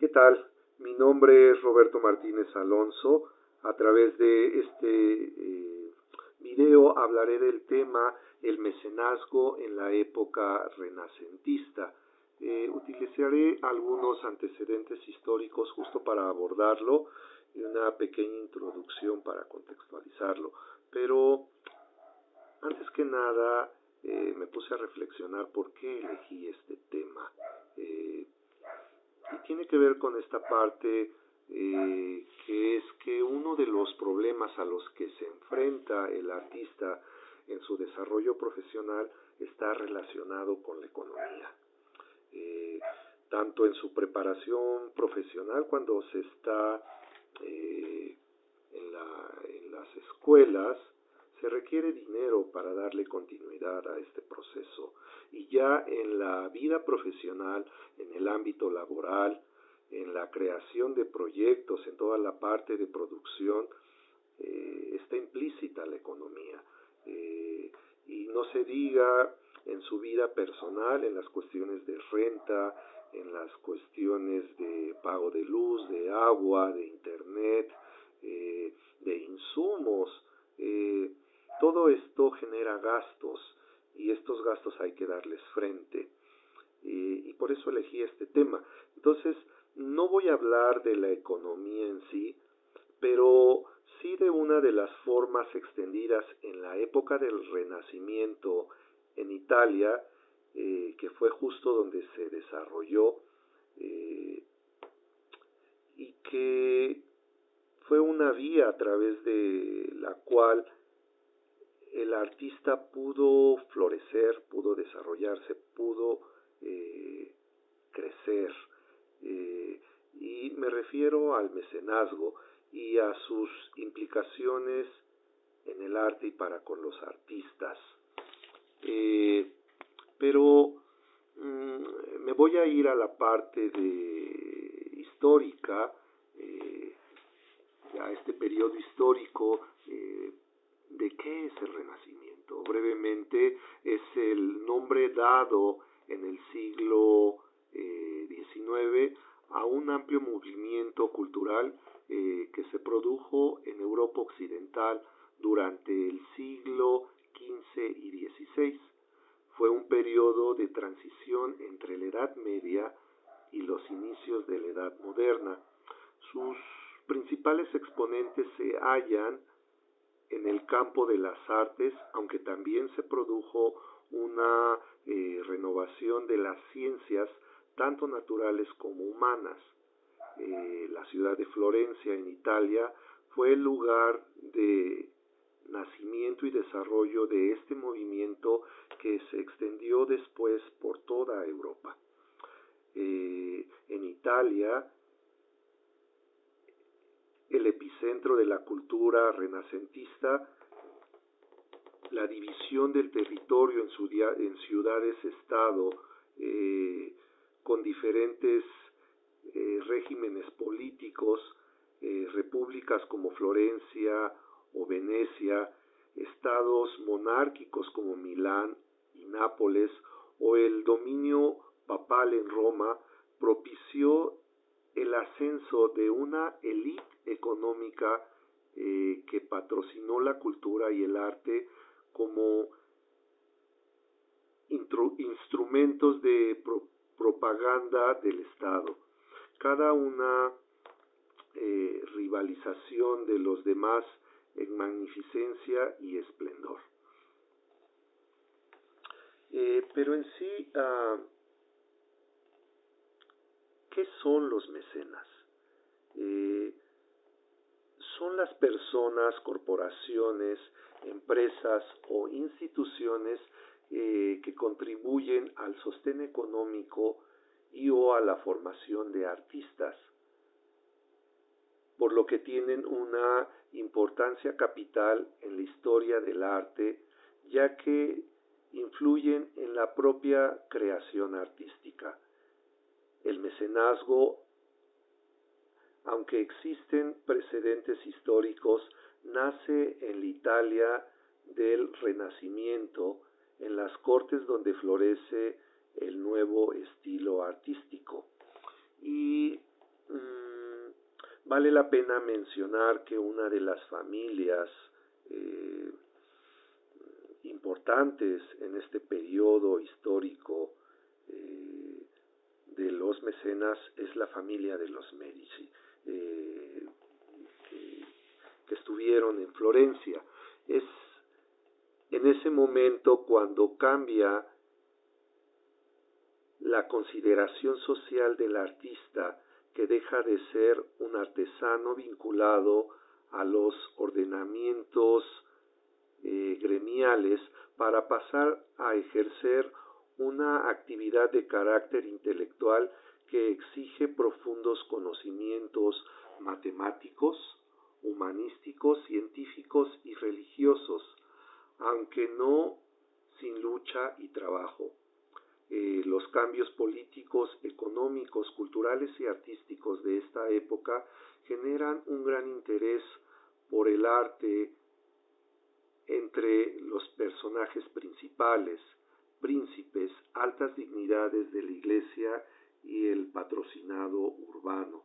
¿Qué tal? Mi nombre es Roberto Martínez Alonso. A través de este video hablaré del tema el mecenazgo en la época renacentista. Utilizaré algunos antecedentes históricos justo para abordarlo y una pequeña introducción para contextualizarlo. Pero antes que nada me puse a reflexionar por qué elegí este tema. Y tiene que ver con esta parte que es que uno de los problemas a los que se enfrenta el artista en su desarrollo profesional está relacionado con la economía. Eh, Tanto en su preparación profesional cuando se está en las escuelas, se requiere dinero para darle continuidad a este proceso. Y ya en la vida profesional, en el ámbito laboral, en la creación de proyectos, en toda la parte de producción, está implícita la economía. Y no se diga en su vida personal, en las cuestiones de renta, en las cuestiones de pago de luz, de agua, de internet, de insumos. Todo esto genera gastos y estos gastos hay que darles frente. Y por eso elegí este tema. Entonces, no voy a hablar de la economía en sí, pero sí de una de las formas extendidas en la época del Renacimiento en Italia, que fue justo donde se desarrolló eh, y que fue una vía a través de la cual el artista pudo florecer, pudo desarrollarse, pudo crecer. Y me refiero al mecenazgo y a sus implicaciones en el arte y para con los artistas. Pero me voy a ir a la parte de histórica, a este periodo histórico. ¿De qué es el Renacimiento? Brevemente, es el nombre dado en el siglo XIX a un amplio movimiento cultural que se produjo en Europa Occidental durante el siglo XV y XVI. Fue un periodo de transición entre la Edad Media y los inicios de la Edad Moderna. Sus principales exponentes se hallan en el campo de las artes, aunque también se produjo una renovación de las ciencias, tanto naturales como humanas. La ciudad de Florencia, en Italia, fue el lugar de nacimiento y desarrollo de este movimiento que se extendió después por toda Europa. En Italia, el epicentro de la cultura renacentista, la división del territorio en ciudades-estado, con diferentes regímenes políticos, repúblicas como Florencia o Venecia, estados monárquicos como Milán y Nápoles, o el dominio papal en Roma, propició el ascenso de una élite económica que patrocinó la cultura y el arte como instrumentos de propaganda del Estado. Cada una rivalización de los demás en magnificencia y esplendor. Pero en sí, ¿qué son los mecenas? Son las personas, corporaciones, empresas o instituciones que contribuyen al sostén económico y o a la formación de artistas, por lo que tienen una importancia capital en la historia del arte, ya que influyen en la propia creación artística. El mecenazgo, aunque existen precedentes históricos, nace en la Italia del Renacimiento, en las cortes donde florece el nuevo estilo artístico. Y Vale la pena mencionar que una de las familias eh, importantes en este periodo histórico de los mecenas es la familia de los Medici, que estuvieron en Florencia. Es en ese momento cuando cambia la consideración social del artista, que deja de ser un artesano vinculado a los ordenamientos gremiales para pasar a ejercer una actividad de carácter intelectual que exige profundos conocimientos matemáticos, humanísticos, científicos y religiosos, aunque no sin lucha y trabajo. Los cambios políticos, económicos, culturales y artísticos de esta época generan un gran interés por el arte entre los personajes principales, príncipes, altas dignidades de la Iglesia y el patrocinado urbano.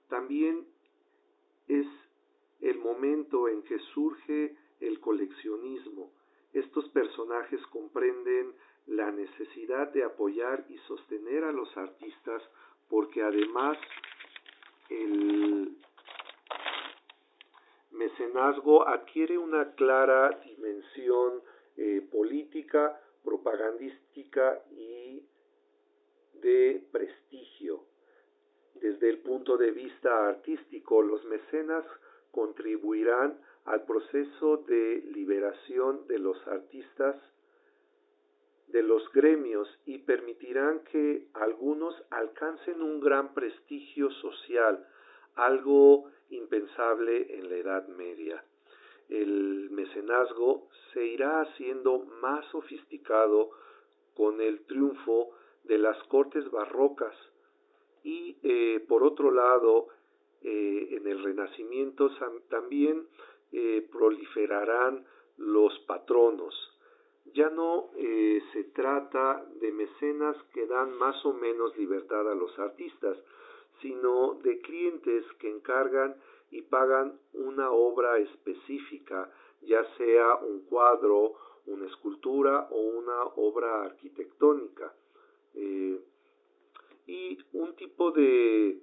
También es el momento en que surge el coleccionismo. Estos personajes comprenden la necesidad de apoyar y sostener a los artistas porque además el mecenazgo adquiere una clara dimensión política, propagandística y de prestigio. Desde el punto de vista artístico, los mecenas contribuirán al proceso de liberación de los artistas de los gremios y permitirán que algunos alcancen un gran prestigio social, algo impensable en la Edad Media. El mecenazgo se irá haciendo más sofisticado con el triunfo de las cortes barrocas y por otro lado en el Renacimiento también proliferarán los patronos. Ya no se trata de mecenas que dan más o menos libertad a los artistas, sino de clientes que encargan y pagan una obra específica, ya sea un cuadro, una escultura o una obra arquitectónica. Y un tipo de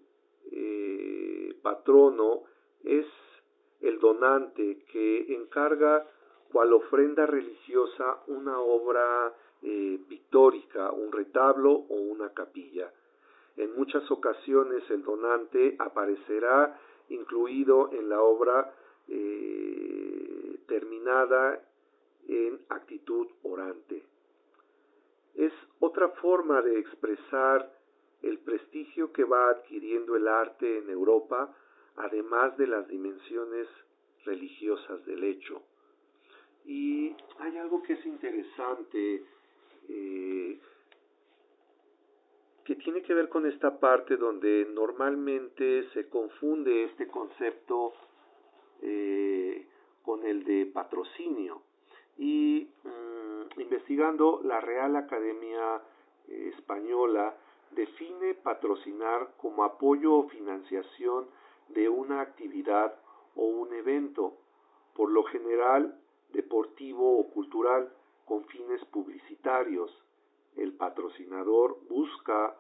patrono es el donante, que encarga cual ofrenda religiosa una obra pictórica, un retablo o una capilla. En muchas ocasiones el donante aparecerá incluido en la obra terminada en actitud orante. Es otra forma de expresar el prestigio que va adquiriendo el arte en Europa, además de las dimensiones religiosas del hecho. Y hay algo que es interesante, que tiene que ver con esta parte donde normalmente se confunde este concepto con el de patrocinio. Y investigando, la Real Academia Española define patrocinar como apoyo o financiación de una actividad o un evento, por lo general deportivo o cultural, con fines publicitarios. El patrocinador busca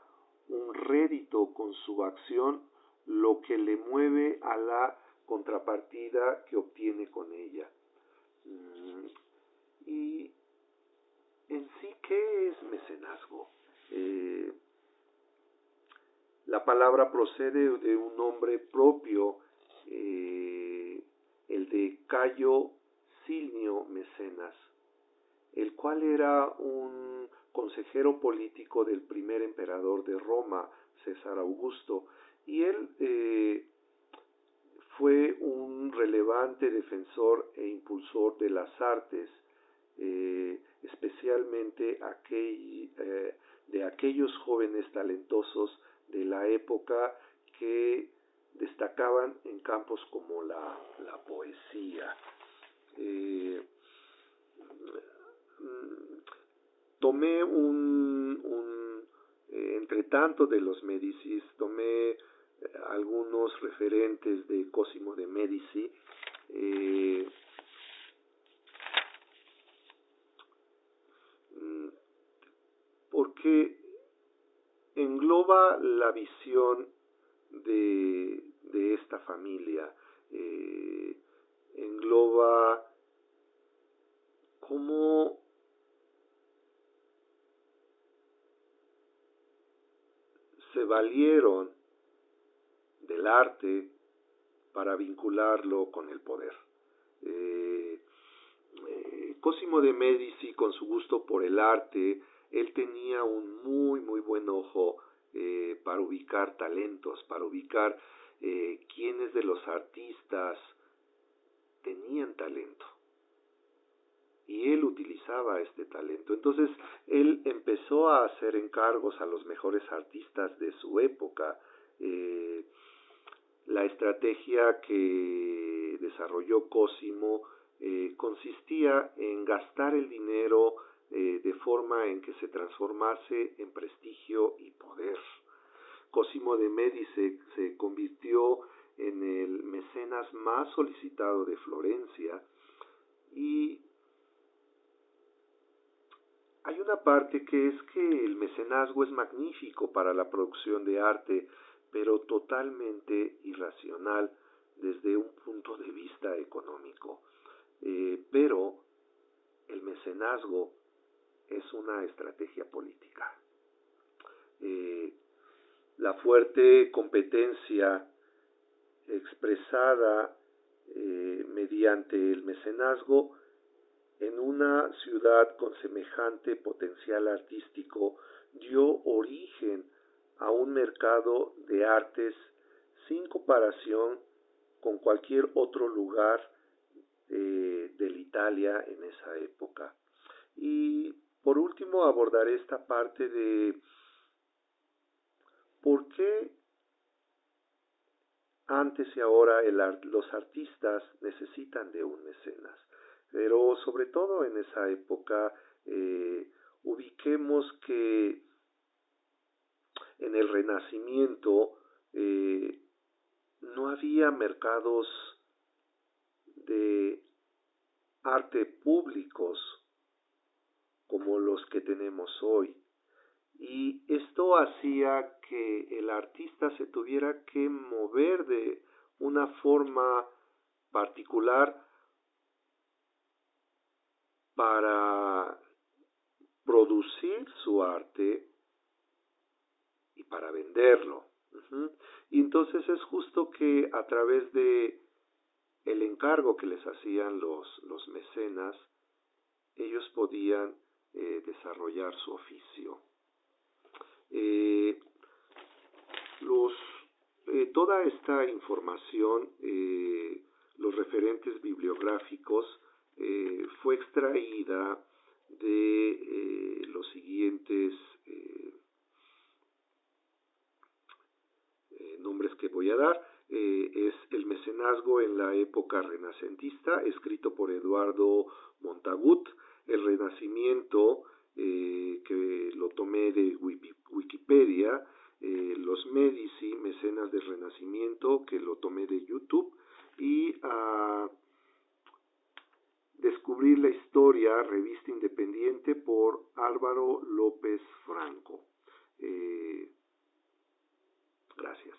un rédito con su acción, lo que le mueve a la contrapartida que obtiene con ella. Y en sí, ¿qué es mecenazgo? La palabra procede de un nombre propio, el de Cayo Silnio Mecenas, el cual era un consejero político del primer emperador de Roma, César Augusto, y él fue un relevante defensor e impulsor de las artes, especialmente de aquellos jóvenes talentosos de la época que destacaban en campos como la poesía. Tomé entre tanto de los Médicis, tomé algunos algunos referentes de Cosimo de Medici. Porque engloba la visión de esta familia, engloba cómo se valieron del arte para vincularlo con el poder. Cosimo de Medici, con su gusto por el arte, él tenía un muy buen ojo para ubicar talentos, para ubicar quiénes de los artistas tenían talento. Y él utilizaba este talento. Entonces, él empezó a hacer encargos a los mejores artistas de su época. La estrategia que desarrolló Cosimo consistía en gastar el dinero de forma en que se transformase en prestigio y poder. Cosimo de Medici se convirtió en el mecenas más solicitado de Florencia, y hay una parte que es que el mecenazgo es magnífico para la producción de arte, pero totalmente irracional desde un punto de vista económico. Pero el mecenazgo es una estrategia política. La fuerte competencia expresada mediante el mecenazgo en una ciudad con semejante potencial artístico dio origen a un mercado de artes sin comparación con cualquier otro lugar de Italia en esa época. Y por último abordaré esta parte de por qué antes y ahora los artistas necesitan de un mecenas. Pero sobre todo en esa época, ubiquemos que en el Renacimiento no había mercados de arte públicos como los que tenemos hoy. Y esto hacía que el artista se tuviera que mover de una forma particular para producir su arte y para venderlo. Y entonces es justo que a través de el encargo que les hacían los mecenas, ellos podían desarrollar su oficio. Toda esta información, los referentes bibliográficos, fue extraída de los siguientes nombres que voy a dar. Es El mecenazgo en la época renacentista, escrito por Eduardo Montagut. El Renacimiento, que lo tomé de Wikipedia. Los Medici, mecenas del Renacimiento, que lo tomé de YouTube. Y Descubrir la historia, revista independiente, por Álvaro López Franco. Gracias.